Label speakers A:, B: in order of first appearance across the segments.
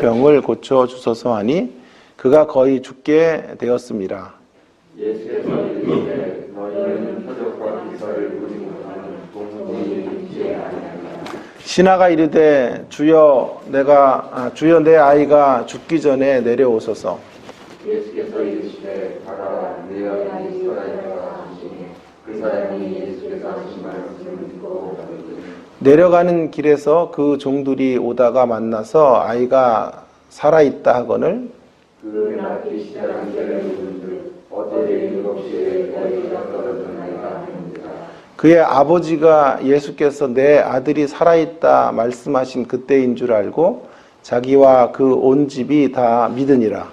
A: 병을 고쳐 주소서 하니 그가 거의 죽게 되었습니다.
B: 예수께서 이르시되 너희는 표적과 기사를 보지 못하는 동물이 믿지 아니하느냐.
A: 신하가 이르되 주여 내 아이가 죽기 전에 내려오소서.
B: 예수께서 이르시되 가라 네 아이 살아있다 하시니 그 사람이 예수께서 하신 말씀을 듣고 가더니
A: 내려가는 길에서 그 종들이 오다가 만나서 아이가 살아있다 하거늘
B: 그 낳기 시작한 때를 이른들 어제 7시에 머리가 떨어진 아이가 아닙니다.
A: 그의 아버지가 예수께서 내 아들이 살아있다 말씀하신 그때인 줄 알고 자기와 그 온 집이 다 믿으니라.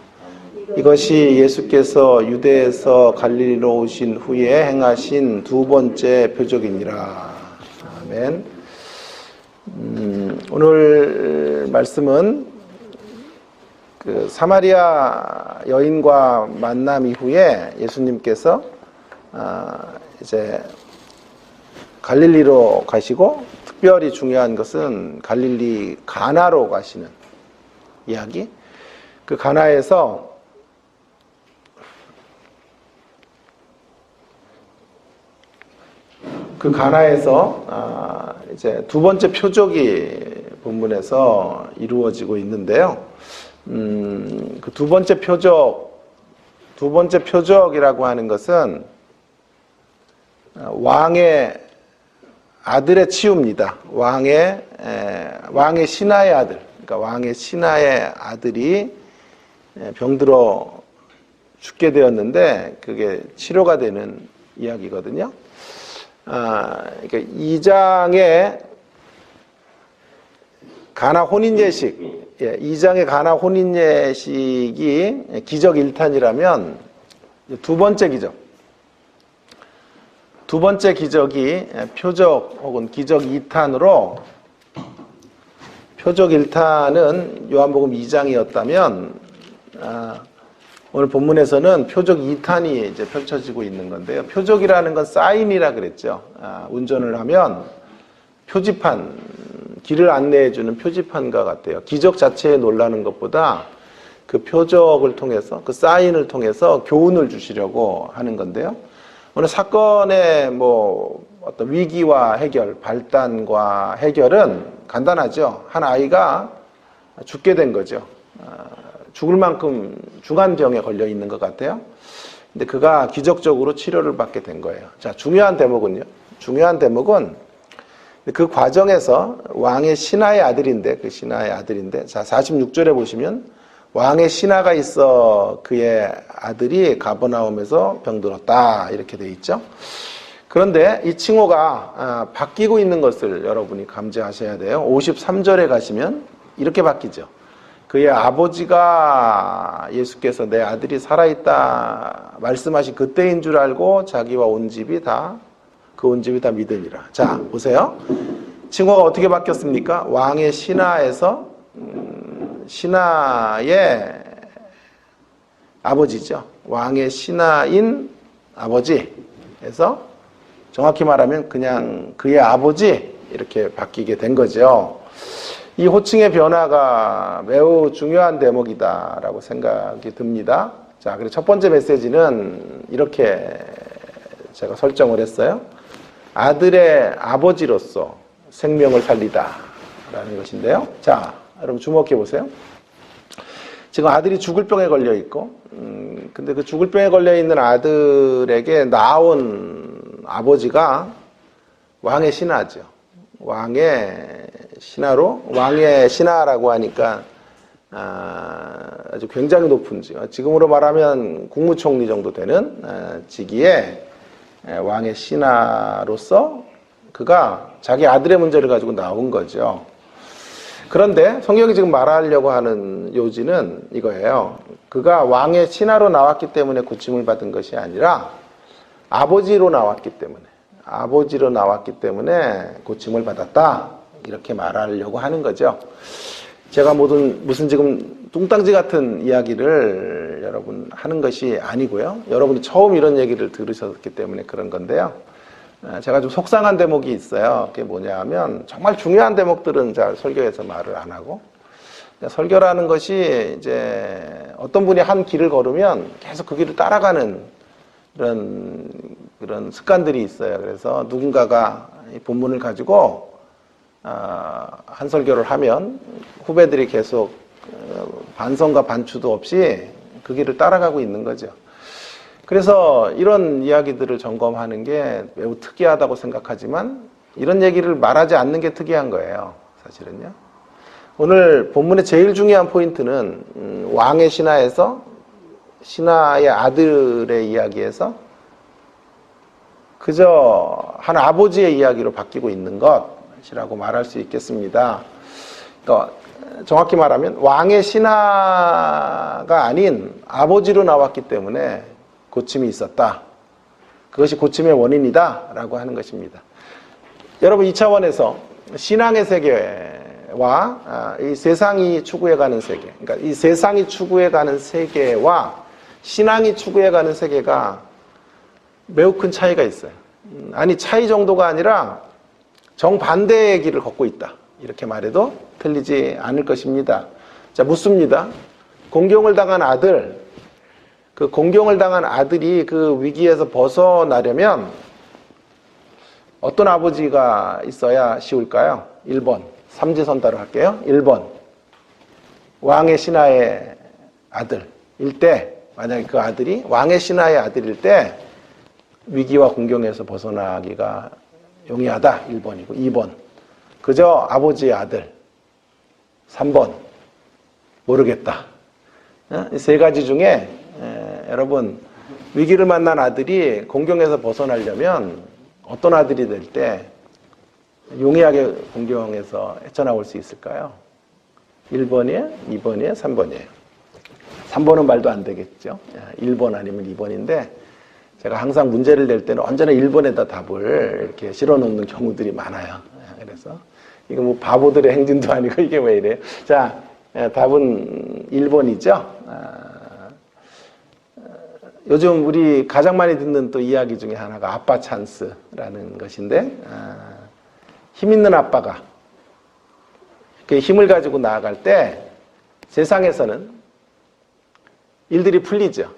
A: 이것이 예수께서 유대에서 갈릴리로 오신 후에 행하신 두 번째 표적이니라. 아멘. 오늘 말씀은 그 사마리아 여인과 만남 이후에 예수님께서 이제 갈릴리로 가시고 특별히 중요한 것은 갈릴리 가나로 가시는 이야기. 그 가나에서 이제 두 번째 표적이 본문에서 이루어지고 있는데요. 그 두 번째 표적이라고 하는 것은 왕의 아들의 치유입니다. 왕의 신하의 아들, 그러니까 왕의 신하의 아들이 병들어 죽게 되었는데 그게 치료가 되는 이야기거든요. 그러니까 2장의 가나 혼인예식, 2장의 가나 혼인예식이 기적 1탄이라면 두 번째 기적이 표적 혹은 기적 2탄으로 표적 1탄은 요한복음 2장이었다면 오늘 본문에서는 표적 2탄이 이제 펼쳐지고 있는 건데요. 표적이라는 건 사인이라 그랬죠. 운전을 하면 표지판, 길을 안내해주는 표지판과 같아요. 기적 자체에 놀라는 것보다 그 표적을 통해서, 그 사인을 통해서 교훈을 주시려고 하는 건데요. 오늘 사건의 어떤 위기와 해결, 발단과 해결은 간단하죠. 한 아이가 죽게 된 거죠. 죽을 만큼 중환병에 걸려 있는 것 같아요. 근데 그가 기적적으로 치료를 받게 된 거예요. 자, 중요한 대목은 그 과정에서 왕의 신하의 아들인데, 자, 46절에 보시면 왕의 신하가 있어 그의 아들이 가버나움에서 병들었다. 이렇게 돼 있죠. 그런데 이 칭호가 바뀌고 있는 것을 여러분이 감지하셔야 돼요. 53절에 가시면 이렇게 바뀌죠. 그의 아버지가 예수께서 내 아들이 살아있다 말씀하신 그때인 줄 알고 자기와 온 집이 다 믿으니라. 자, 보세요. 칭호가 어떻게 바뀌었습니까? 왕의 신하에서 신하의 아버지죠. 왕의 신하인 아버지에서 정확히 말하면 그냥 그의 아버지 이렇게 바뀌게 된 거죠. 이 호칭의 변화가 매우 중요한 대목이다라고 생각이 듭니다. 자, 그리고 첫 번째 메시지는 이렇게 제가 설정을 했어요. 아들의 아버지로서 생명을 살리다라는 것인데요. 자, 여러분 주목해 보세요. 지금 아들이 죽을 병에 걸려 있고, 근데 그 죽을 병에 걸려 있는 아들에게 나온 아버지가 왕의 신하죠. 왕의 신하라고 하니까 아주 굉장히 높은 지금으로 말하면 국무총리 정도 되는 직위의 왕의 신하로서 그가 자기 아들의 문제를 가지고 나온 거죠. 그런데 성경이 지금 말하려고 하는 요지는 이거예요. 그가 왕의 신하로 나왔기 때문에 고침을 받은 것이 아니라 아버지로 나왔기 때문에 고침을 받았다. 이렇게 말하려고 하는 거죠. 제가 무슨 지금 뚱땅지 같은 이야기를 여러분 하는 것이 아니고요. 여러분이 처음 이런 얘기를 들으셨기 때문에 그런 건데요. 제가 좀 속상한 대목이 있어요. 그게 뭐냐 하면 정말 중요한 대목들은 잘 설교에서 말을 안 하고 그러니까 설교라는 것이 이제 어떤 분이 한 길을 걸으면 계속 그 길을 따라가는 그런 습관들이 있어요. 그래서 누군가가 이 본문을 가지고 한 설교를 하면 후배들이 계속 반성과 반추도 없이 그 길을 따라가고 있는 거죠. 그래서 이런 이야기들을 점검하는 게 매우 특이하다고 생각하지만 이런 얘기를 말하지 않는 게 특이한 거예요. 사실은요. 오늘 본문의 제일 중요한 포인트는 왕의 신하에서 신하의 아들의 이야기에서 그저 한 아버지의 이야기로 바뀌고 있는 것이라고 말할 수 있겠습니다. 그러니까 정확히 말하면 왕의 신하가 아닌 아버지로 나왔기 때문에 고침이 있었다. 그것이 고침의 원인이다 라고 하는 것입니다. 여러분, 이 차원에서 신앙의 세계와 이 세상이 추구해가는 세계, 그러니까 이 세상이 추구해가는 세계와 신앙이 추구해가는 세계가 매우 큰 차이가 있어요. 아니, 차이 정도가 아니라 정반대의 길을 걷고 있다. 이렇게 말해도 틀리지 않을 것입니다. 자, 묻습니다. 공경을 당한 아들, 그 공경을 당한 아들이 그 위기에서 벗어나려면 어떤 아버지가 있어야 쉬울까요? 1번, 삼지선다로 할게요. 1번, 왕의 신하의 아들일 때, 만약에 그 아들이 왕의 신하의 아들일 때 위기와 공경에서 벗어나기가 용이하다. 1번이고 2번, 그저 아버지의 아들. 3번, 모르겠다. 이 세 가지 중에 여러분, 위기를 만난 아들이 공경에서 벗어나려면 어떤 아들이 될 때 용이하게 공경에서 헤쳐나올 수 있을까요? 1번이에요? 2번이에요? 3번이에요? 3번은 말도 안 되겠죠. 1번 아니면 2번인데 제가 항상 문제를 낼 때는 언제나 1번에다 답을 이렇게 실어놓는 경우들이 많아요. 그래서 이거 뭐 바보들의 행진도 아니고 이게 왜 이래요? 자, 답은 1번이죠. 요즘 우리 가장 많이 듣는 또 이야기 중에 하나가 아빠 찬스라는 것인데, 힘 있는 아빠가 그 힘을 가지고 나아갈 때 세상에서는 일들이 풀리죠.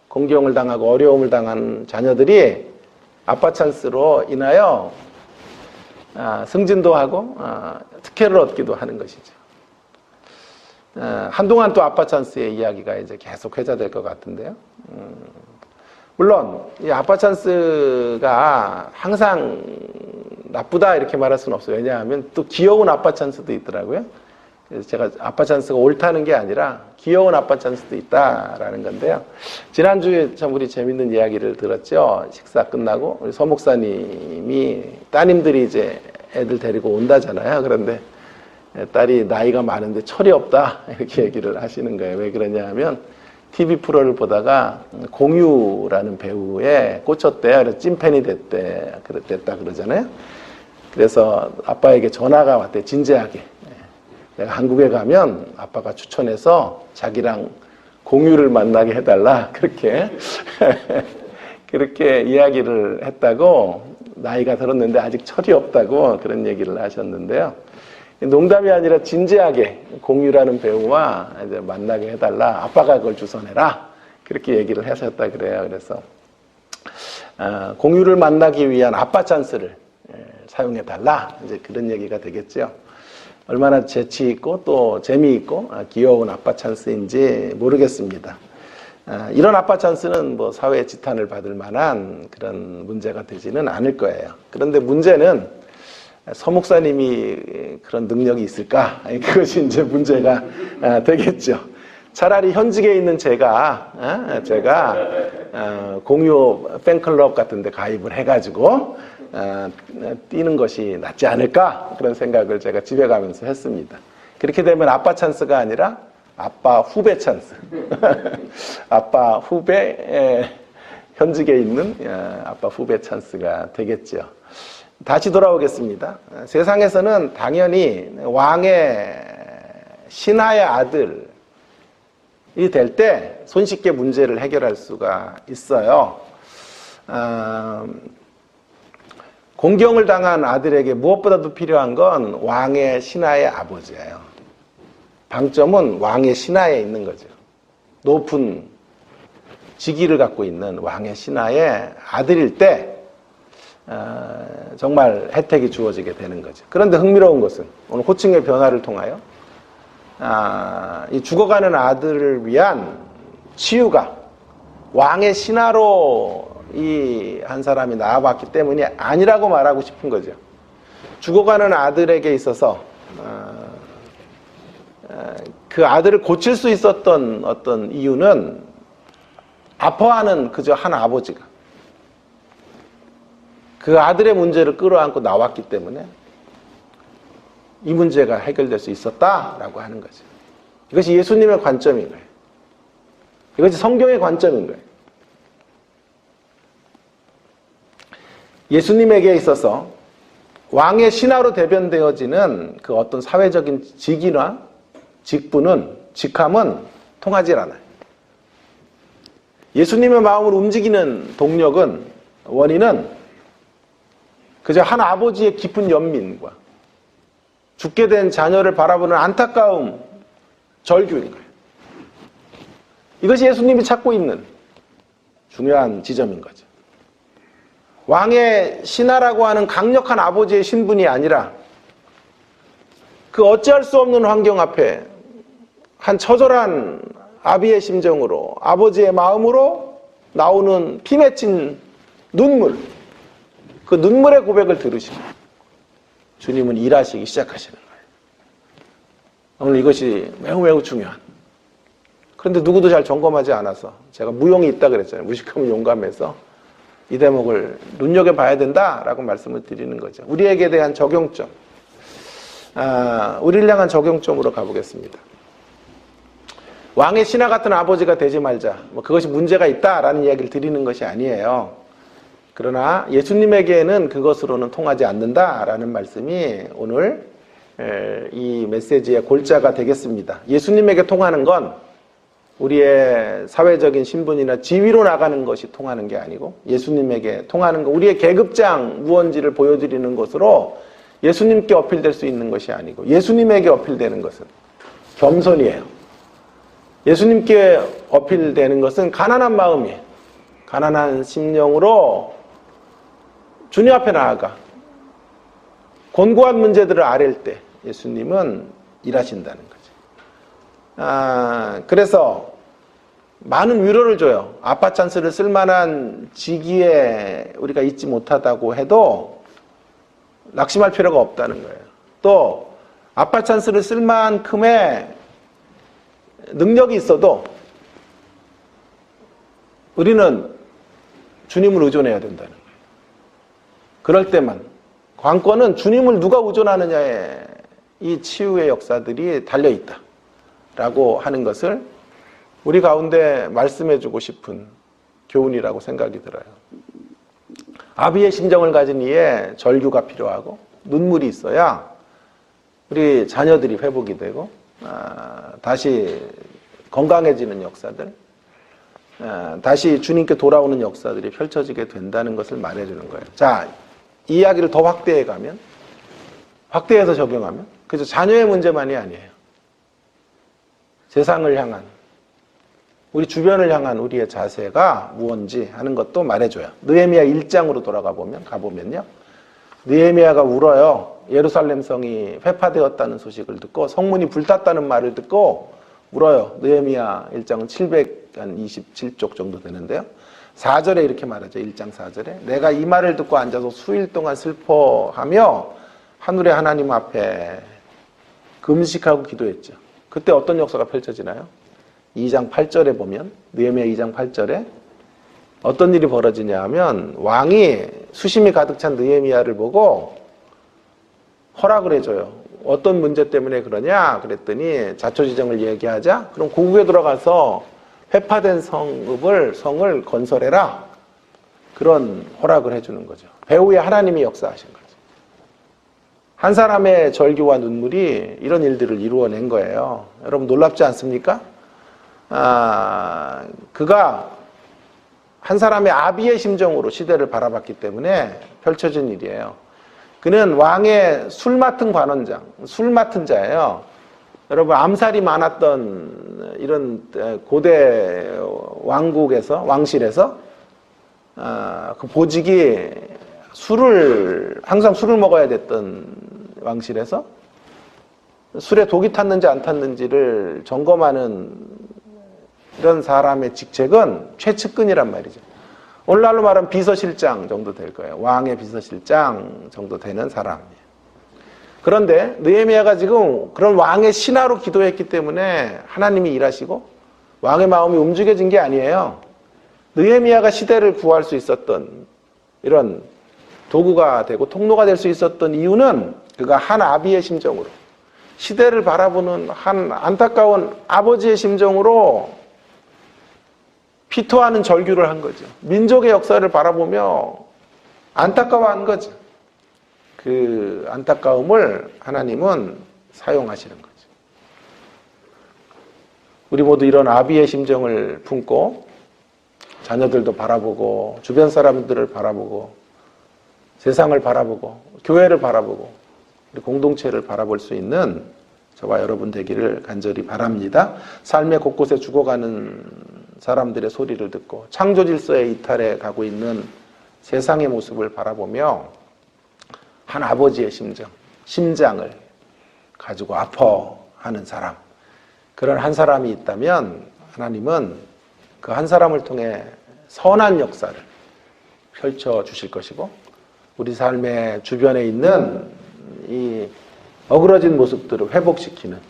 A: 공경을 당하고 어려움을 당한 자녀들이 아빠 찬스로 인하여 승진도 하고 특혜를 얻기도 하는 것이죠. 한동안 또 아빠 찬스의 이야기가 이제 계속 회자될 것 같은데요. 물론 이 아빠 찬스가 항상 나쁘다 이렇게 말할 수는 없어요. 왜냐하면 또 귀여운 아빠 찬스도 있더라고요. 그래서 제가 아빠 찬스가 옳다는 게 아니라 귀여운 아빠 찬스도 있다라는 건데요. 지난주에 참 우리 재밌는 이야기를 들었죠. 식사 끝나고 우리 서 목사님이 따님들이 이제 애들 데리고 온다잖아요. 그런데 딸이 나이가 많은데 철이 없다 이렇게 얘기를 하시는 거예요. 왜 그러냐 하면 TV 프로를 보다가 공유라는 배우에 꽂혔대요. 그래서 찐팬이 됐다 그러잖아요. 그래서 아빠에게 전화가 왔대. 진지하게. 내가 한국에 가면 아빠가 추천해서 자기랑 공유를 만나게 해달라. 그렇게 이야기를 했다고, 나이가 들었는데 아직 철이 없다고 그런 얘기를 하셨는데요. 농담이 아니라 진지하게 공유라는 배우와 이제 만나게 해달라. 아빠가 그걸 주선해라. 그렇게 얘기를 하셨다 그래요. 그래서 공유를 만나기 위한 아빠 찬스를 사용해달라. 이제 그런 얘기가 되겠죠. 얼마나 재치 있고 또 재미있고 귀여운 아빠 찬스인지 모르겠습니다. 이런 아빠 찬스는 뭐 사회의 지탄을 받을 만한 그런 문제가 되지는 않을 거예요. 그런데 문제는 서 목사님이 그런 능력이 있을까? 그것이 이제 문제가 되겠죠. 차라리 현직에 있는 제가 공유 팬클럽 같은 데 가입을 해가지고 뛰는 것이 낫지 않을까? 그런 생각을 제가 집에 가면서 했습니다. 그렇게 되면 아빠 찬스가 아니라 아빠 후배 찬스. 아빠 후배, 현직에 있는 아빠 후배 찬스가 되겠죠. 다시 돌아오겠습니다. 세상에서는 당연히 왕의 신하의 아들이 될 때 손쉽게 문제를 해결할 수가 있어요. 공경을 당한 아들에게 무엇보다도 필요한 건 왕의 신하의 아버지예요. 방점은 왕의 신하에 있는 거죠. 높은 직위를 갖고 있는 왕의 신하의 아들일 때 정말 혜택이 주어지게 되는 거죠. 그런데 흥미로운 것은 오늘 호칭의 변화를 통하여 이 죽어가는 아들을 위한 치유가 왕의 신하로 이 한 사람이 나와봤기 때문이 아니라고 말하고 싶은 거죠. 죽어가는 아들에게 있어서 그 아들을 고칠 수 있었던 어떤 이유는 아파하는 그저 한 아버지가 그 아들의 문제를 끌어안고 나왔기 때문에 이 문제가 해결될 수 있었다라고 하는 거죠. 이것이 예수님의 관점인 거예요. 이것이 성경의 관점인 거예요. 예수님에게 있어서 왕의 신하로 대변되어지는 그 어떤 사회적인 직이나 직함은 통하지 않아요. 예수님의 마음을 움직이는 동력은, 원인은 그저 한 아버지의 깊은 연민과 죽게 된 자녀를 바라보는 안타까움, 절규인 거예요. 이것이 예수님이 찾고 있는 중요한 지점인 거죠. 왕의 신하라고 하는 강력한 아버지의 신분이 아니라 그 어찌할 수 없는 환경 앞에 한 처절한 아비의 심정으로, 아버지의 마음으로 나오는 피 맺힌 눈물, 그 눈물의 고백을 들으시고 주님은 일하시기 시작하시는 거예요. 오늘 이것이 매우 중요한. 그런데 누구도 잘 점검하지 않아서 제가 무용이 있다 그랬잖아요. 무식하면 용감해서 이 대목을 눈여겨봐야 된다라고 말씀을 드리는 거죠. 우리에게 대한 적용점, 우리를 향한 적용점으로 가보겠습니다. 왕의 신하 같은 아버지가 되지 말자, 그것이 문제가 있다라는 이야기를 드리는 것이 아니에요. 그러나 예수님에게는 그것으로는 통하지 않는다라는 말씀이 오늘 이 메시지의 골자가 되겠습니다. 예수님에게 통하는 건 우리의 사회적인 신분이나 지위로 나가는 것이 통하는 게 아니고, 예수님에게 통하는 것, 우리의 계급장 무언지를 보여드리는 것으로 예수님께 어필될 수 있는 것이 아니고, 예수님에게 어필되는 것은 겸손이에요. 예수님께 어필되는 것은 가난한 마음이에요. 가난한 심령으로 주님 앞에 나아가 곤고한 문제들을 아랠 때 예수님은 일하신다는 거죠. 그래서 많은 위로를 줘요. 아빠 찬스를 쓸만한 직위에 우리가 있지 못하다고 해도 낙심할 필요가 없다는 거예요. 또 아빠 찬스를 쓸 만큼의 능력이 있어도 우리는 주님을 의존해야 된다는 거예요. 그럴 때만, 관건은 주님을 누가 의존하느냐에 이 치유의 역사들이 달려있다 라고 하는 것을 우리 가운데 말씀해주고 싶은 교훈이라고 생각이 들어요. 아비의 심정을 가진 이에 절규가 필요하고 눈물이 있어야 우리 자녀들이 회복이 되고 다시 건강해지는 역사들, 다시 주님께 돌아오는 역사들이 펼쳐지게 된다는 것을 말해주는 거예요. 자, 이 이야기를 더 확대해서 적용하면 그저 자녀의 문제만이 아니에요. 세상을 향한, 우리 주변을 향한 우리의 자세가 무언지 하는 것도 말해줘요. 느헤미야 1장으로 가보면요. 느헤미야가 울어요. 예루살렘 성이 회파되었다는 소식을 듣고, 성문이 불탔다는 말을 듣고 울어요. 느헤미야 1장은 727쪽 정도 되는데요. 4절에 이렇게 말하죠. 1장 4절에 내가 이 말을 듣고 앉아서 수일 동안 슬퍼하며 하늘의 하나님 앞에 금식하고 기도했죠. 그때 어떤 역사가 펼쳐지나요? 2장 8절에 보면, 느헤미야 2장 8절에 어떤 일이 벌어지냐 하면, 왕이 수심이 가득 찬 느헤미야를 보고 허락을 해줘요. 어떤 문제 때문에 그러냐 그랬더니 자초지정을 얘기하자. 그럼 고국에 들어가서 회파된 성을 건설해라. 그런 허락을 해주는 거죠. 배후에 하나님이 역사하신 거죠. 한 사람의 절규와 눈물이 이런 일들을 이루어낸 거예요. 여러분 놀랍지 않습니까? 그가 한 사람의 아비의 심정으로 시대를 바라봤기 때문에 펼쳐진 일이에요. 그는 왕의 술 맡은 관원장, 술 맡은 자예요. 여러분 암살이 많았던 이런 고대 왕국에서 왕실에서 그 보직이 항상 술을 먹어야 됐던 왕실에서 술에 독이 탔는지 안 탔는지를 점검하는 이런 사람의 직책은 최측근이란 말이죠. 오늘날로 말하면 비서실장 정도 될 거예요. 왕의 비서실장 정도 되는 사람이에요. 그런데 느헤미야가 지금 그런 왕의 신하로 기도했기 때문에 하나님이 일하시고 왕의 마음이 움직여진 게 아니에요. 느헤미야가 시대를 구할 수 있었던 이런 도구가 되고 통로가 될 수 있었던 이유는 그가 한 아비의 심정으로, 시대를 바라보는 한 안타까운 아버지의 심정으로 피토하는 절규를 한 거죠. 민족의 역사를 바라보며 안타까워한 거죠. 그 안타까움을 하나님은 사용하시는 거죠. 우리 모두 이런 아비의 심정을 품고 자녀들도 바라보고 주변 사람들을 바라보고 세상을 바라보고 교회를 바라보고 우리 공동체를 바라볼 수 있는 저와 여러분 되기를 간절히 바랍니다. 삶의 곳곳에 죽어가는 사람들의 소리를 듣고 창조 질서에 이탈해 가고 있는 세상의 모습을 바라보며 한 아버지의 심장을 가지고 아파하는 사람, 그런 한 사람이 있다면 하나님은 그 한 사람을 통해 선한 역사를 펼쳐주실 것이고 우리 삶의 주변에 있는 이 어그러진 모습들을 회복시키는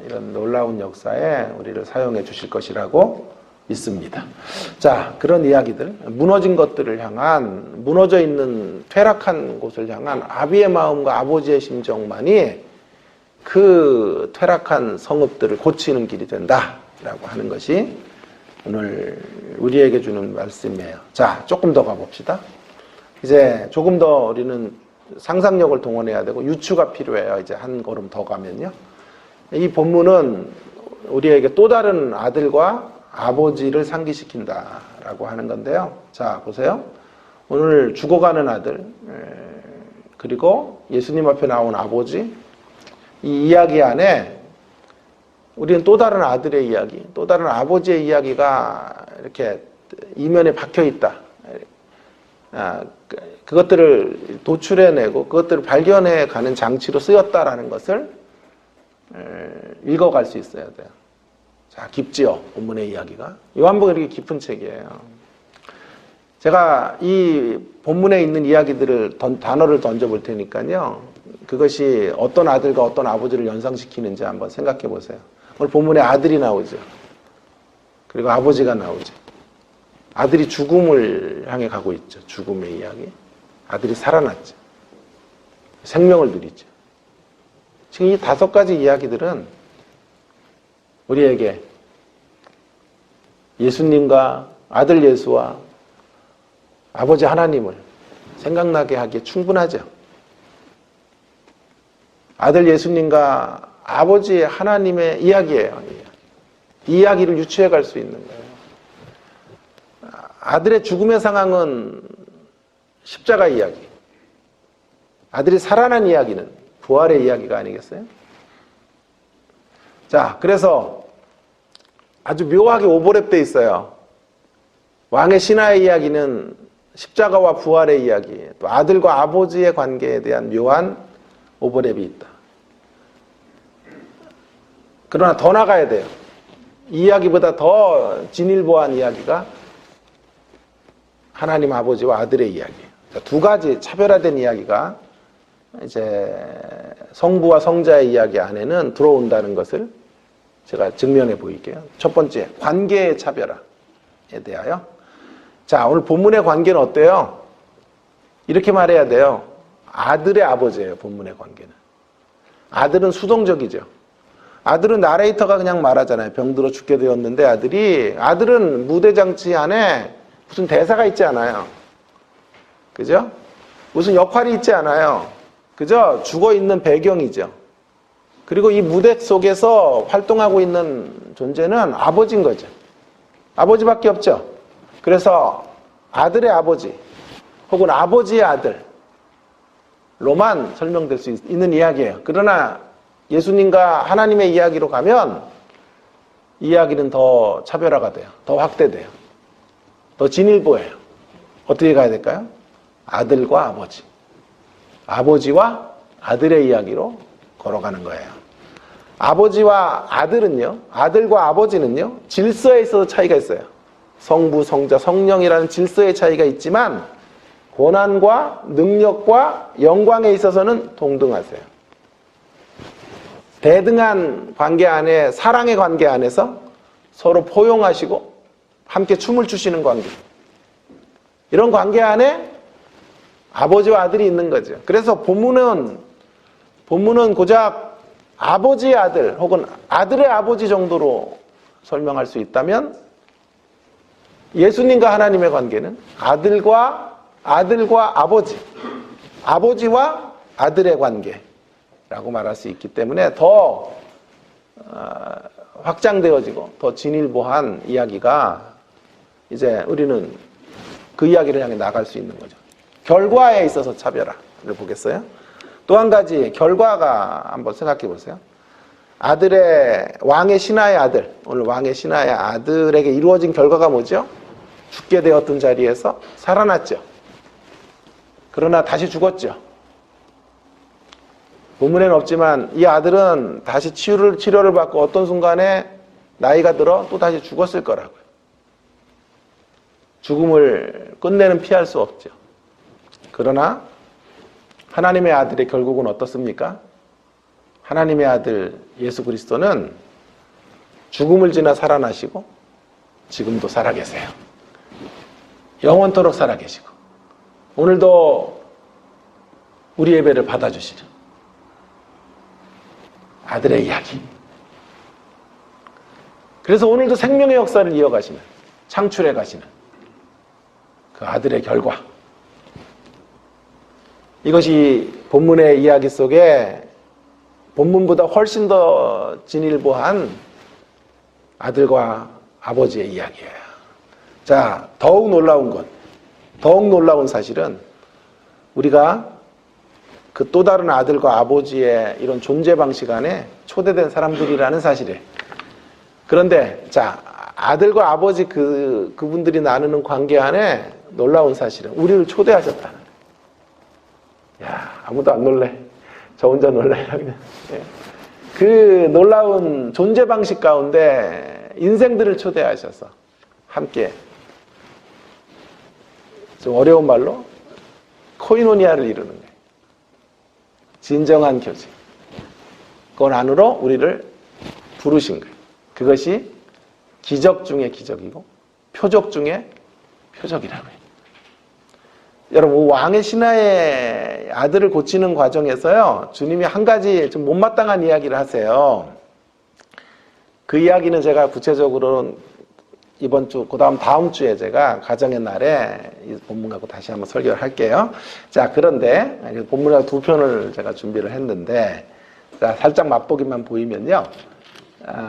A: 이런 놀라운 역사에 우리를 사용해 주실 것이라고 믿습니다. 자, 그런 이야기들, 무너진 것들을 향한, 무너져 있는 퇴락한 곳을 향한 아비의 마음과 아버지의 심정만이 그 퇴락한 성읍들을 고치는 길이 된다라고 하는 것이 오늘 우리에게 주는 말씀이에요. 자, 조금 더 가봅시다. 이제 조금 더 우리는 상상력을 동원해야 되고 유추가 필요해요. 이제 한 걸음 더 가면요. 이 본문은 우리에게 또 다른 아들과 아버지를 상기시킨다라고 하는 건데요. 자, 보세요. 오늘 죽어가는 아들, 그리고 예수님 앞에 나온 아버지, 이 이야기 안에 우리는 또 다른 아들의 이야기, 또 다른 아버지의 이야기가 이렇게 이면에 박혀 있다. 그것들을 도출해내고 그것들을 발견해가는 장치로 쓰였다라는 것을 읽어갈 수 있어야 돼요. 자, 깊지요, 본문의 이야기가. 요한복음이 이렇게 깊은 책이에요. 제가 이 본문에 있는 이야기들을 단어를 던져볼 테니까요. 그것이 어떤 아들과 어떤 아버지를 연상시키는지 한번 생각해 보세요. 오늘 본문에 아들이 나오죠. 그리고 아버지가 나오죠. 아들이 죽음을 향해 가고 있죠. 죽음의 이야기. 아들이 살아났죠. 생명을 누리죠. 지금 이 5가지 이야기들은 우리에게 예수님과 아들 예수와 아버지 하나님을 생각나게 하기에 충분하죠. 아들 예수님과 아버지 하나님의 이야기예요. 이 이야기를 유추해 갈 수 있는 거예요. 아들의 죽음의 상황은 십자가 이야기. 아들이 살아난 이야기는 부활의 이야기가 아니겠어요? 자, 그래서 아주 묘하게 오버랩되어 있어요. 왕의 신하의 이야기는 십자가와 부활의 이야기, 또 아들과 아버지의 관계에 대한 묘한 오버랩이 있다. 그러나 더 나가야 돼요. 이 이야기보다 더 진일보한 이야기가 하나님 아버지와 아들의 이야기예요. 2가지 차별화된 이야기가 이제 성부와 성자의 이야기 안에는 들어온다는 것을 제가 증명해 보일게요. 첫 번째, 관계의 차별화에 대하여. 자, 오늘 본문의 관계는 어때요? 이렇게 말해야 돼요. 아들의 아버지예요, 본문의 관계는. 아들은 수동적이죠. 아들은 나레이터가 그냥 말하잖아요. 병들어 죽게 되었는데 아들은 무대장치 안에 무슨 대사가 있지 않아요. 그죠? 무슨 역할이 있지 않아요. 그죠? 죽어있는 배경이죠. 그리고 이 무대 속에서 활동하고 있는 존재는 아버지인 거죠. 아버지밖에 없죠. 그래서 아들의 아버지 혹은 아버지의 아들로만 설명될 수 있는 이야기예요. 그러나 예수님과 하나님의 이야기로 가면 이야기는 더 차별화가 돼요. 더 확대돼요. 더 진일보해요. 어떻게 가야 될까요? 아들과 아버지. 아버지와 아들의 이야기로 걸어가는 거예요. 아버지와 아들은요, 아들과 아버지는요, 질서에 있어서 차이가 있어요. 성부, 성자, 성령이라는 질서의 차이가 있지만 권한과 능력과 영광에 있어서는 동등하세요. 대등한 관계 안에, 사랑의 관계 안에서 서로 포용하시고 함께 춤을 추시는 관계. 이런 관계 안에 아버지와 아들이 있는 거죠. 그래서 본문은 고작 아버지의 아들 혹은 아들의 아버지 정도로 설명할 수 있다면 예수님과 하나님의 관계는 아들과 아버지, 아버지와 아들의 관계라고 말할 수 있기 때문에 더 확장되어지고 더 진일보한 이야기가 이제 우리는 그 이야기를 향해 나갈 수 있는 거죠. 결과에 있어서 차별화를 보겠어요? 또 한 가지 결과가 한번 생각해 보세요. 왕의 신하의 아들, 오늘 왕의 신하의 아들에게 이루어진 결과가 뭐죠? 죽게 되었던 자리에서 살아났죠. 그러나 다시 죽었죠. 본문에는 없지만 이 아들은 다시 치료를 받고 어떤 순간에 나이가 들어 또 다시 죽었을 거라고요. 죽음을 끝내는 피할 수 없죠. 그러나 하나님의 아들의 결국은 어떻습니까? 하나님의 아들 예수 그리스도는 죽음을 지나 살아나시고 지금도 살아계세요. 영원토록 살아계시고 오늘도 우리 예배를 받아주시는 아들의 이야기. 그래서 오늘도 생명의 역사를 이어가시는, 창출해 가시는 그 아들의 결과. 이것이 본문의 이야기 속에 본문보다 훨씬 더 진일보한 아들과 아버지의 이야기예요. 자, 더욱 놀라운 사실은 우리가 그 또 다른 아들과 아버지의 이런 존재 방식 안에 초대된 사람들이라는 사실이에요. 그런데 자, 아들과 아버지 그분들이 나누는 관계 안에 놀라운 사실은 우리를 초대하셨다는 거예요. 야, 아무도 안 놀래. 저 혼자 놀래라 그냥. 그 놀라운 존재 방식 가운데 인생들을 초대하셔서 함께 좀 어려운 말로 코이노니아를 이루는 거예요. 진정한 교제. 그건 안으로 우리를 부르신 거예요. 그것이 기적 중의 기적이고 표적 중의 표적이라고 해요. 여러분, 왕의 신하의 아들을 고치는 과정에서요, 주님이 한 가지 좀 못마땅한 이야기를 하세요. 그 이야기는 제가 구체적으로는 이번 주, 다음 주에 제가 가정의 날에 이 본문 갖고 다시 한번 설교를 할게요. 자, 그런데 본문하고 두 편을 제가 준비를 했는데, 자, 살짝 맛보기만 보이면요.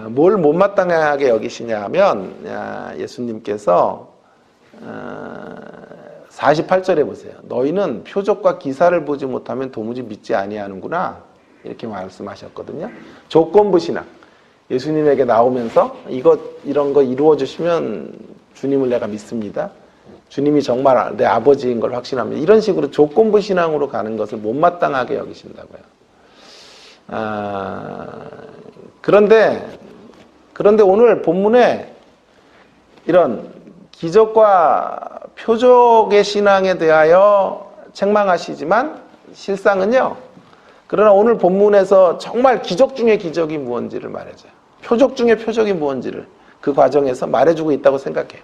A: 뭘 못마땅하게 여기시냐 하면, 예수님께서 48절에 보세요. 너희는 표적과 기사를 보지 못하면 도무지 믿지 아니하는구나. 이렇게 말씀하셨거든요. 조건부 신앙. 예수님에게 나오면서 이런 거 이루어 주시면 주님을 내가 믿습니다. 주님이 정말 내 아버지인 걸 확신합니다. 이런 식으로 조건부 신앙으로 가는 것을 못마땅하게 여기신다고요. 그런데 오늘 본문에 이런 기적과 표적의 신앙에 대하여 책망하시지만 실상은요. 그러나 오늘 본문에서 정말 기적 중의 기적이 무언지를 말해줘요. 표적 중의 표적이 무언지를 그 과정에서 말해주고 있다고 생각해요.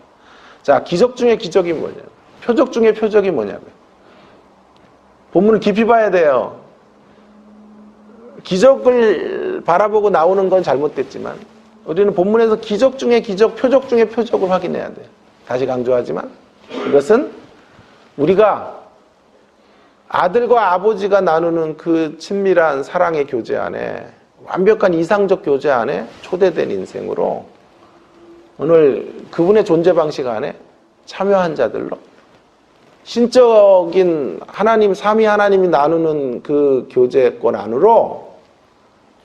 A: 자, 기적 중의 기적이 뭐냐고요. 표적 중의 표적이 뭐냐고요. 본문을 깊이 봐야 돼요. 기적을 바라보고 나오는 건 잘못됐지만 우리는 본문에서 기적 중의 기적, 표적 중의 표적을 확인해야 돼요. 다시 강조하지만 이것은 우리가 아들과 아버지가 나누는 그 친밀한 사랑의 교제 안에, 완벽한 이상적 교제 안에 초대된 인생으로 오늘 그분의 존재 방식 안에 참여한 자들로 신적인 하나님, 삼위 하나님이 나누는 그 교제권 안으로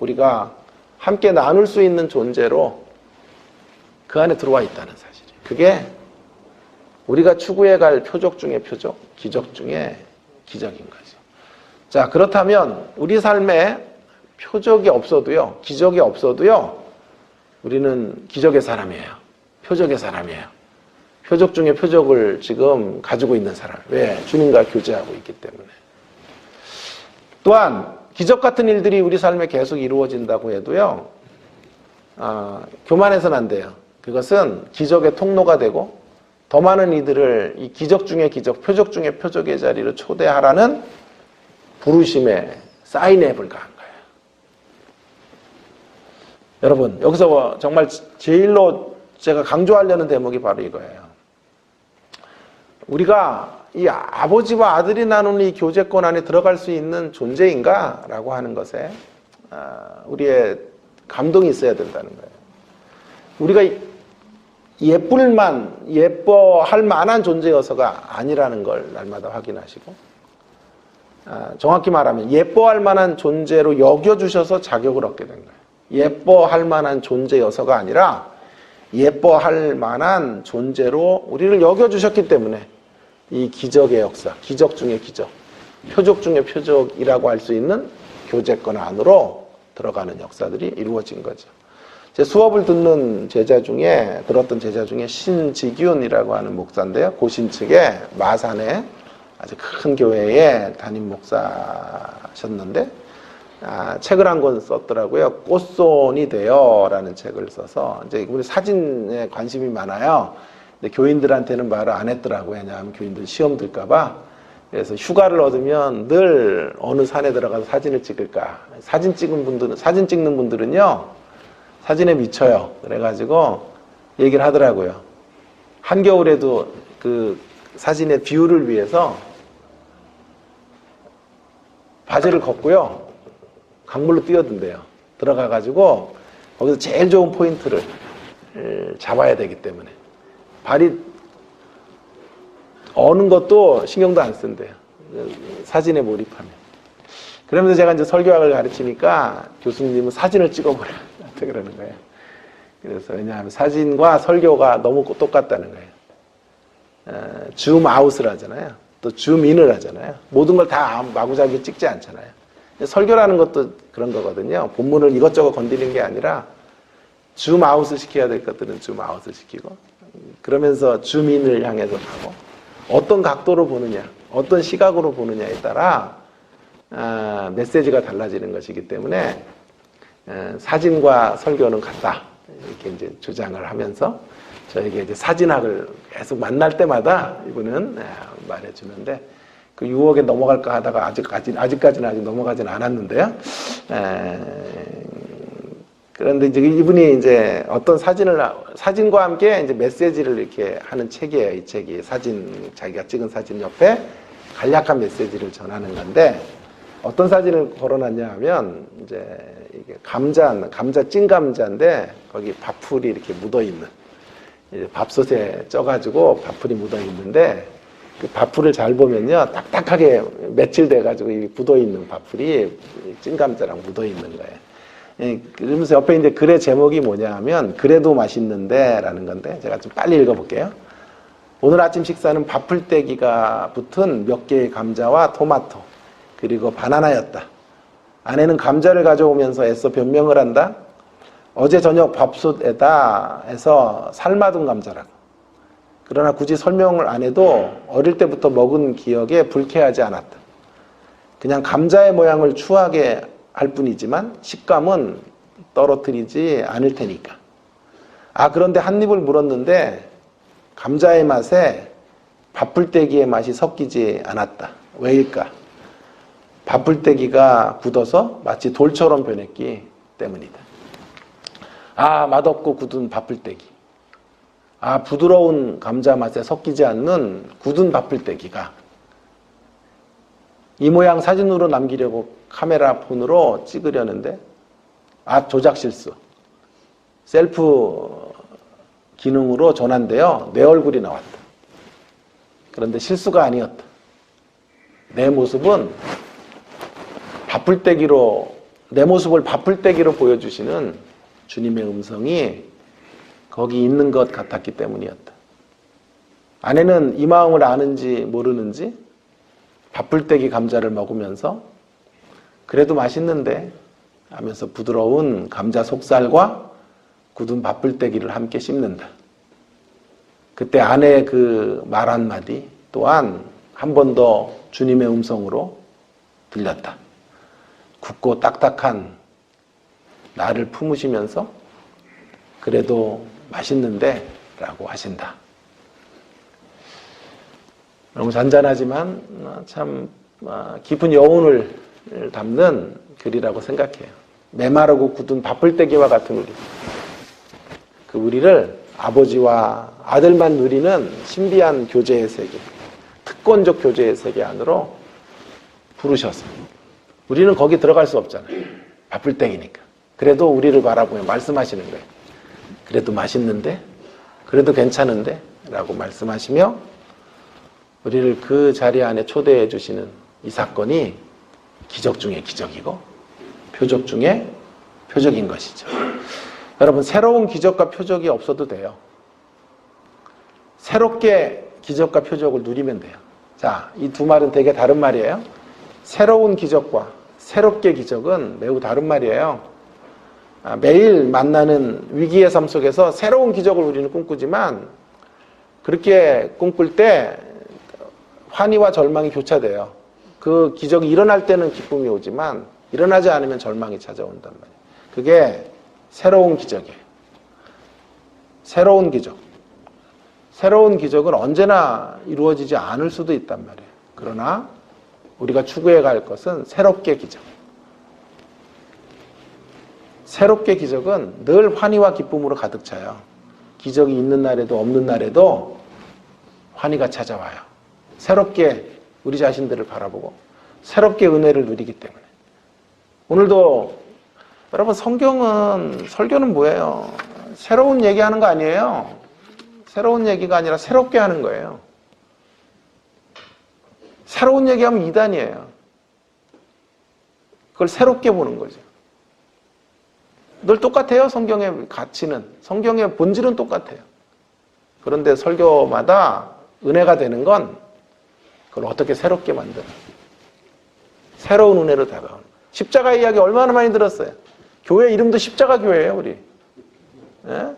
A: 우리가 함께 나눌 수 있는 존재로 그 안에 들어와 있다는 사실이에요. 그게 우리가 추구해 갈 표적 중의 표적, 기적 중의 기적인 거죠. 자, 그렇다면 우리 삶에 표적이 없어도요, 기적이 없어도요, 우리는 기적의 사람이에요. 표적의 사람이에요. 표적 중에 표적을 지금 가지고 있는 사람. 왜? 주님과 교제하고 있기 때문에. 또한 기적 같은 일들이 우리 삶에 계속 이루어진다고 해도요, 교만해서는 안 돼요. 그것은 기적의 통로가 되고 더 많은 이들을 이 기적 중의 기적, 표적 중의 표적의 자리로 초대하라는 부르심에 사인해 불과한 거예요. 여러분, 여기서 정말 제일로 제가 강조하려는 대목이 바로 이거예요. 우리가 이 아버지와 아들이 나누는 이 교제권 안에 들어갈 수 있는 존재인가? 라고 하는 것에 우리의 감동이 있어야 된다는 거예요. 우리가 예뻐할 만한 존재여서가 아니라는 걸 날마다 확인하시고, 정확히 말하면 예뻐할 만한 존재로 여겨주셔서 자격을 얻게 된 거예요. 예뻐할 만한 존재여서가 아니라 예뻐할 만한 존재로 우리를 여겨주셨기 때문에 이 기적의 역사, 기적 중의 기적, 표적 중의 표적이라고 할 수 있는 교제권 안으로 들어가는 역사들이 이루어진 거죠. 제 수업을 들었던 제자 중에 신지균이라고 하는 목사인데요. 고신 측의 마산의 아주 큰 교회의 담임 목사셨는데, 책을 한 권 썼더라고요. 꽃손이 되어라는 책을 써서, 이제 우리 사진에 관심이 많아요. 근데 교인들한테는 말을 안 했더라고요. 왜냐하면 교인들 시험 들까봐. 그래서 휴가를 얻으면 늘 어느 산에 들어가서 사진을 찍을까. 사진 찍는 분들은요, 사진에 미쳐요. 그래가지고 얘기를 하더라고요. 한겨울에도 그 사진의 뷰를 위해서 바지를 걷고요, 강물로 뛰어든대요. 들어가가지고 거기서 제일 좋은 포인트를 잡아야 되기 때문에 발이 어는 것도 신경도 안 쓴대요. 사진에 몰입하면. 그러면서 제가 이제 설교학을 가르치니까 교수님은 사진을 찍어보라 그러는 거예요. 그래서 왜냐하면 사진과 설교가 너무 똑같다는 거예요. 줌 아웃을 하잖아요. 또 줌 인을 하잖아요. 모든 걸 다 마구잡이 찍지 않잖아요. 설교라는 것도 그런 거거든요. 본문을 이것저것 건드리는 게 아니라 줌 아웃을 시켜야 될 것들은 줌 아웃을 시키고, 그러면서 줌 인을 향해서 가고, 어떤 각도로 보느냐, 어떤 시각으로 보느냐에 따라 메시지가 달라지는 것이기 때문에 사진과 설교는 같다, 이렇게 이제 주장을 하면서 저에게 이제 사진학을 계속 만날 때마다 이분은 말해주는데, 그 유혹에 넘어갈까 하다가 아직까지는 아직 넘어가진 않았는데요. 그런데 이제 이분이 이제 어떤 사진과 함께 이제 메시지를 이렇게 하는 책이에요. 이 책이 자기가 찍은 사진 옆에 간략한 메시지를 전하는 건데, 어떤 사진을 걸어놨냐 하면, 이제 이게 찐 감자인데, 거기 밥풀이 이렇게 묻어 있는, 밥솥에 쪄가지고 밥풀이 묻어 있는데, 그 밥풀을 잘 보면요, 딱딱하게 며칠 돼가지고 묻어 있는 밥풀이 찐 감자랑 묻어 있는 거예요. 그러면서 옆에 이제 글의 제목이 뭐냐 하면, 그래도 맛있는데 라는 건데, 제가 좀 빨리 읽어볼게요. 오늘 아침 식사는 밥풀떼기가 붙은 몇 개의 감자와 토마토, 그리고 바나나였다. 아내는 감자를 가져오면서 애써 변명을 한다. 어제 저녁 밥솥에다 해서 삶아둔 감자라고. 그러나 굳이 설명을 안 해도 어릴 때부터 먹은 기억에 불쾌하지 않았다. 그냥 감자의 모양을 추하게 할 뿐이지만 식감은 떨어뜨리지 않을 테니까. 그런데 한 입을 물었는데 감자의 맛에 밥풀떼기의 맛이 섞이지 않았다. 왜일까? 밥풀떼기가 굳어서 마치 돌처럼 변했기 때문이다. 맛없고 굳은 밥풀떼기. 부드러운 감자 맛에 섞이지 않는 굳은 밥풀떼기가 이 모양 사진으로 남기려고 카메라 폰으로 찍으려는데 조작 실수. 셀프 기능으로 전환되어 내 얼굴이 나왔다. 그런데 실수가 아니었다. 내 모습은 밥풀떼기로 내 모습을 바풀떼기로 보여주시는 주님의 음성이 거기 있는 것 같았기 때문이었다. 아내는 이 마음을 아는지 모르는지 바풀떼기 감자를 먹으면서 그래도 맛있는데 하면서 부드러운 감자 속살과 굳은 바풀떼기를 함께 씹는다. 그때 아내의 그 말 한마디 또한 한 번 더 주님의 음성으로 들렸다. 굳고 딱딱한 나를 품으시면서 그래도 맛있는데 라고 하신다. 너무 잔잔하지만 참 깊은 여운을 담는 글이라고 생각해요. 메마르고 굳은 바풀떼기와 같은 우리. 그 우리를 아버지와 아들만 누리는 신비한 교제의 세계, 특권적 교제의 세계 안으로 부르셔서 우리는 거기 들어갈 수 없잖아요. 바풀떼기니까. 그래도 우리를 바라보며 말씀하시는 거예요. 그래도 맛있는데? 그래도 괜찮은데? 라고 말씀하시며 우리를 그 자리 안에 초대해 주시는 이 사건이 기적 중에 기적이고 표적 중에 표적인 것이죠. 여러분, 새로운 기적과 표적이 없어도 돼요. 새롭게 기적과 표적을 누리면 돼요. 자, 이 두 말은 되게 다른 말이에요. 새로운 기적과 새롭게 기적은 매우 다른 말이에요. 매일 만나는 위기의 삶 속에서 새로운 기적을 우리는 꿈꾸지만 그렇게 꿈꿀 때 환희와 절망이 교차돼요. 그 기적이 일어날 때는 기쁨이 오지만 일어나지 않으면 절망이 찾아온단 말이에요. 그게 새로운 기적이에요. 새로운 기적. 새로운 기적은 언제나 이루어지지 않을 수도 있단 말이에요. 그러나 우리가 추구해 갈 것은 새롭게 기적. 새롭게 기적은 늘 환희와 기쁨으로 가득 차요. 기적이 있는 날에도 없는 날에도 환희가 찾아와요. 새롭게 우리 자신들을 바라보고 새롭게 은혜를 누리기 때문에. 오늘도 여러분, 성경은, 설교는 뭐예요? 새로운 얘기하는 거 아니에요. 새로운 얘기가 아니라 새롭게 하는 거예요. 새로운 얘기하면 이단이에요. 그걸 새롭게 보는 거죠. 늘 똑같아요. 성경의 가치는. 성경의 본질은 똑같아요. 그런데 설교마다 은혜가 되는 건 그걸 어떻게 새롭게 만드는, 새로운 은혜로 다가오는. 십자가 이야기 얼마나 많이 들었어요. 교회 이름도 십자가 교회예요, 우리. 예?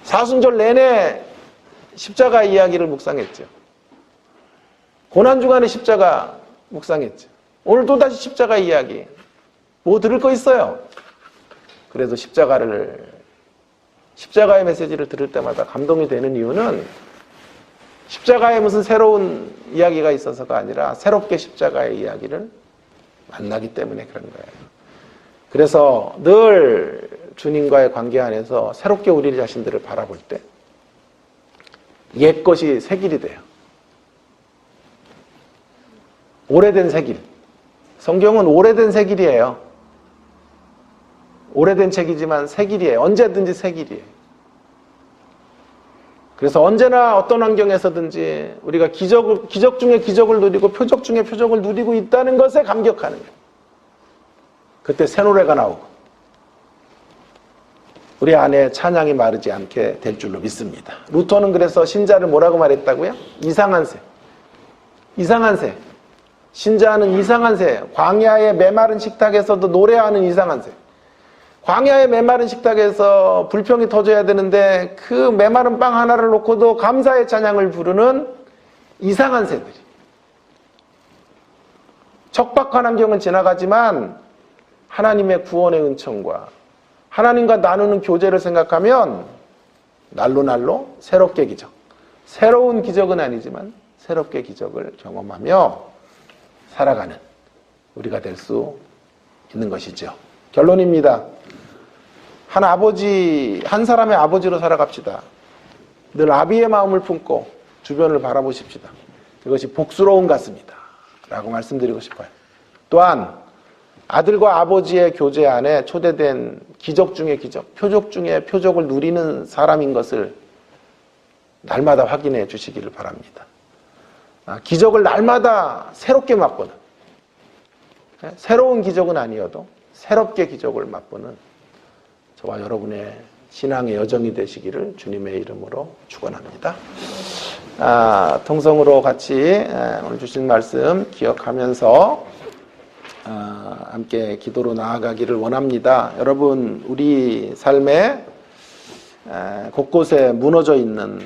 A: 사순절 내내 십자가 이야기를 묵상했죠. 고난주간에 십자가 묵상했죠. 오늘 또다시 십자가 이야기. 뭐 들을 거 있어요. 그래도 십자가의 메시지를 들을 때마다 감동이 되는 이유는 십자가에 무슨 새로운 이야기가 있어서가 아니라 새롭게 십자가의 이야기를 만나기 때문에 그런 거예요. 그래서 늘 주님과의 관계 안에서 새롭게 우리 자신들을 바라볼 때 옛 것이 새 길이 돼요. 오래된 새 길. 성경은 오래된 새 길이에요. 오래된 책이지만 새 길이에요. 언제든지 새 길이에요. 그래서 언제나 어떤 환경에서든지 우리가 기적 중에 기적을 누리고 표적 중에 표적을 누리고 있다는 것에 감격하는 거예요. 그때 새 노래가 나오고 우리 안에 찬양이 마르지 않게 될 줄로 믿습니다. 루터는 그래서 신자를 뭐라고 말했다고요? 이상한 새. 이상한 새. 신자는 이상한 새. 광야의 메마른 식탁에서도 노래하는 이상한 새. 광야의 메마른 식탁에서 불평이 터져야 되는데 그 메마른 빵 하나를 놓고도 감사의 찬양을 부르는 이상한 새들이. 척박한 환경은 지나가지만 하나님의 구원의 은총과 하나님과 나누는 교제를 생각하면 날로 새롭게 기적. 새로운 기적은 아니지만 새롭게 기적을 경험하며 살아가는 우리가 될 수 있는 것이죠. 결론입니다. 한 사람의 아버지로 살아갑시다. 늘 아비의 마음을 품고 주변을 바라보십시다. 그것이 복스러움 같습니다. 라고 말씀드리고 싶어요. 또한 아들과 아버지의 교제 안에 초대된 기적 중에 기적, 표적 중에 표적을 누리는 사람인 것을 날마다 확인해 주시기를 바랍니다. 기적을 날마다 새롭게 맛보는, 새로운 기적은 아니어도 새롭게 기적을 맛보는 저와 여러분의 신앙의 여정이 되시기를 주님의 이름으로 축원합니다. 통성으로 같이 오늘 주신 말씀 기억하면서 함께 기도로 나아가기를 원합니다. 여러분, 우리 삶에 곳곳에 무너져 있는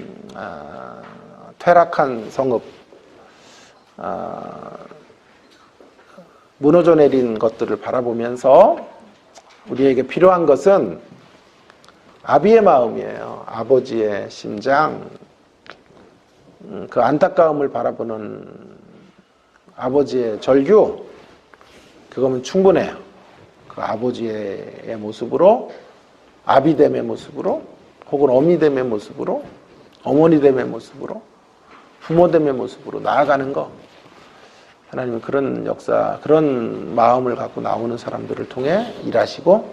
A: 퇴락한 성읍, 무너져 내린 것들을 바라보면서 우리에게 필요한 것은 아비의 마음이에요. 아버지의 심장, 그 안타까움을 바라보는 아버지의 절규, 그거면 충분해요. 그 아버지의 모습으로, 아비됨의 모습으로, 혹은 어미됨의 모습으로, 어머니됨의 모습으로, 부모됨의 모습으로 나아가는 거. 하나님은 그런 역사, 그런 마음을 갖고 나오는 사람들을 통해 일하시고,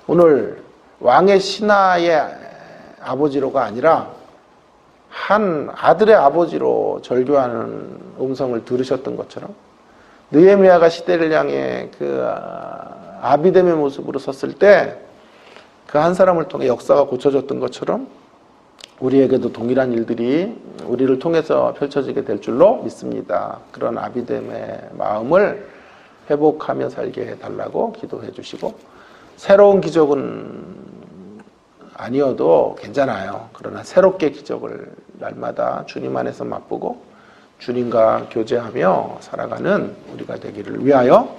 A: 오늘 왕의 신하의 아버지로가 아니라 한 아들의 아버지로 절규하는 음성을 들으셨던 것처럼, 느헤미야가 시대를 향해 그 아비됨의 모습으로 섰을 때 그 한 사람을 통해 역사가 고쳐졌던 것처럼 우리에게도 동일한 일들이 우리를 통해서 펼쳐지게 될 줄로 믿습니다. 그런 아비됨의 마음을 회복하며 살게 해달라고 기도해 주시고, 새로운 기적은 아니어도 괜찮아요. 그러나 새롭게 기적을 날마다 주님 안에서 맛보고 주님과 교제하며 살아가는 우리가 되기를 위하여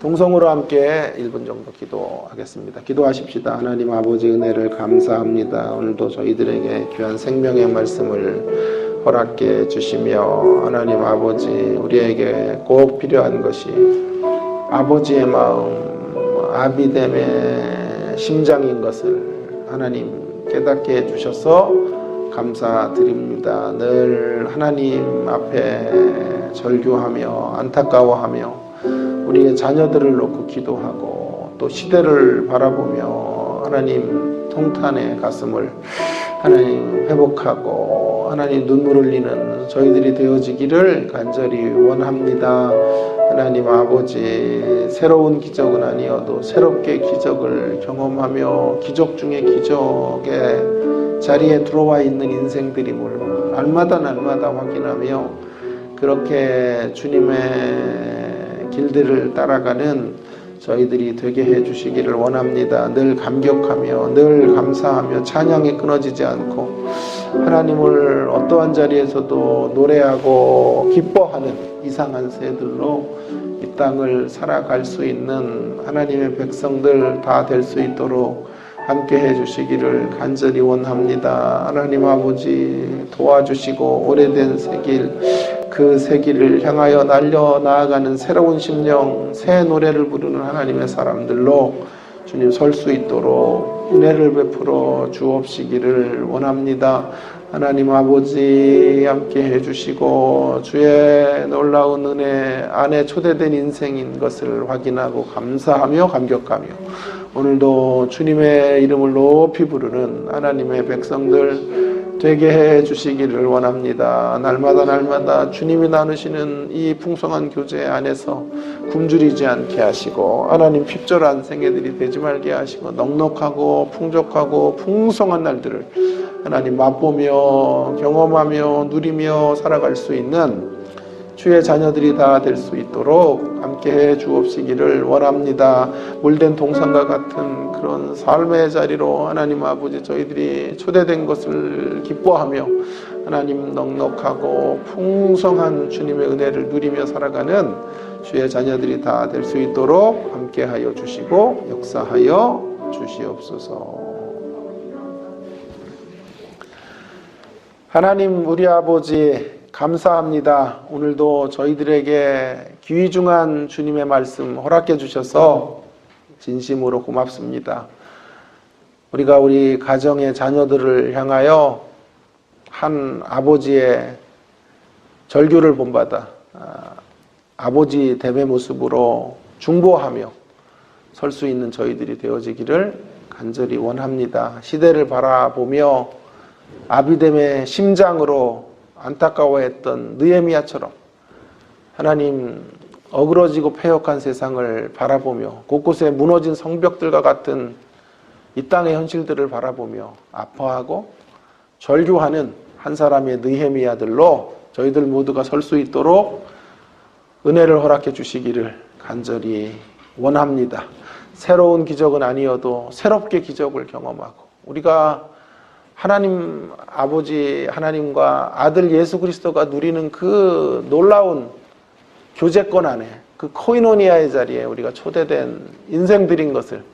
A: 동성으로 함께 1분 정도 기도하겠습니다. 기도하십시다. 하나님 아버지, 은혜를 감사합니다. 오늘도 저희들에게 귀한 생명의 말씀을 허락해 주시며, 하나님 아버지, 우리에게 꼭 필요한 것이 아버지의 마음, 아비됨의 심장인 것을 하나님 깨닫게 해주셔서 감사드립니다. 늘 하나님 앞에 절규하며 안타까워하며 우리의 자녀들을 놓고 기도하고 또 시대를 바라보며 하나님 통탄의 가슴을 하나님 회복하고 하나님 눈물 흘리는 저희들이 되어지기를 간절히 원합니다. 하나님 아버지, 새로운 기적은 아니어도 새롭게 기적을 경험하며 기적 중에 기적의 자리에 들어와 있는 인생들임을 날마다 확인하며 그렇게 주님의 길들을 따라가는 저희들이 되게 해주시기를 원합니다. 늘 감격하며 늘 감사하며 찬양이 끊어지지 않고 하나님을 어떠한 자리에서도 노래하고 기뻐하는 이상한 새들로 이 땅을 살아갈 수 있는 하나님의 백성들 다 될 수 있도록 함께 해주시기를 간절히 원합니다. 하나님 아버지, 도와주시고 오래된 새길, 그 새길을 향하여 날려 나아가는 새로운 심령, 새 노래를 부르는 하나님의 사람들로 주님 설 수 있도록 은혜를 베풀어 주옵시기를 원합니다. 하나님 아버지, 함께 해주시고 주의 놀라운 은혜 안에 초대된 인생인 것을 확인하고 감사하며 감격하며 오늘도 주님의 이름을 높이 부르는 하나님의 백성들 되게 해주시기를 원합니다. 날마다 주님이 나누시는 이 풍성한 교제 안에서 굶주리지 않게 하시고 하나님 핍절한 생애들이 되지 말게 하시고 넉넉하고 풍족하고 풍성한 날들을 하나님 맛보며 경험하며 누리며 살아갈 수 있는 주의 자녀들이 다 될 수 있도록 함께해 주옵시기를 원합니다. 물된 동산과 같은 그런 삶의 자리로 하나님 아버지, 저희들이 초대된 것을 기뻐하며 하나님 넉넉하고 풍성한 주님의 은혜를 누리며 살아가는 주의 자녀들이 다 될 수 있도록 함께하여 주시고 역사하여 주시옵소서. 하나님 우리 아버지, 감사합니다. 오늘도 저희들에게 귀중한 주님의 말씀 허락해 주셔서 진심으로 고맙습니다. 우리가 우리 가정의 자녀들을 향하여 한 아버지의 절규를 본받아 아버지 됨의 모습으로 중보하며 설 수 있는 저희들이 되어지기를 간절히 원합니다. 시대를 바라보며 아비됨의 심장으로 안타까워했던 느헤미야처럼 하나님 어그러지고 패역한 세상을 바라보며 곳곳에 무너진 성벽들과 같은 이 땅의 현실들을 바라보며 아파하고 절규하는 한 사람의 느헤미야들로 저희들 모두가 설 수 있도록 은혜를 허락해 주시기를 간절히 원합니다. 새로운 기적은 아니어도 새롭게 기적을 경험하고 우리가 하나님 아버지 하나님과 아들 예수 그리스도가 누리는 그 놀라운 교제권 안에 그 코이노니아의 자리에 우리가 초대된 인생들인 것을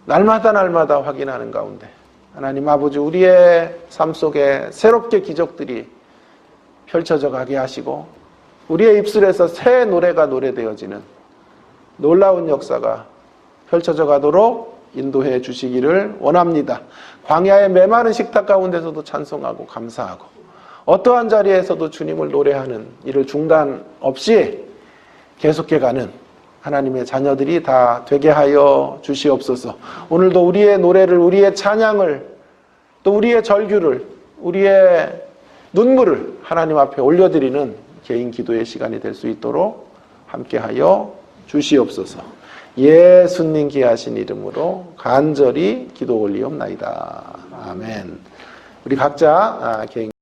A: 날마다 확인하는 가운데 하나님 아버지 우리의 삶 속에 새롭게 기적들이 펼쳐져 가게 하시고 우리의 입술에서 새 노래가 노래되어지는 놀라운 역사가 펼쳐져 가도록 인도해 주시기를 원합니다. 광야의 메마른 식탁 가운데서도 찬송하고 감사하고 어떠한 자리에서도 주님을 노래하는 이를 중단 없이 계속해가는 하나님의 자녀들이 다 되게 하여 주시옵소서. 오늘도 우리의 노래를, 우리의 찬양을, 또 우리의 절규를, 우리의 눈물을 하나님 앞에 올려드리는 개인 기도의 시간이 될 수 있도록 함께하여 주시옵소서. 예수님 귀하신 이름으로 간절히 기도 올리옵나이다. 아멘. 우리 각자 개인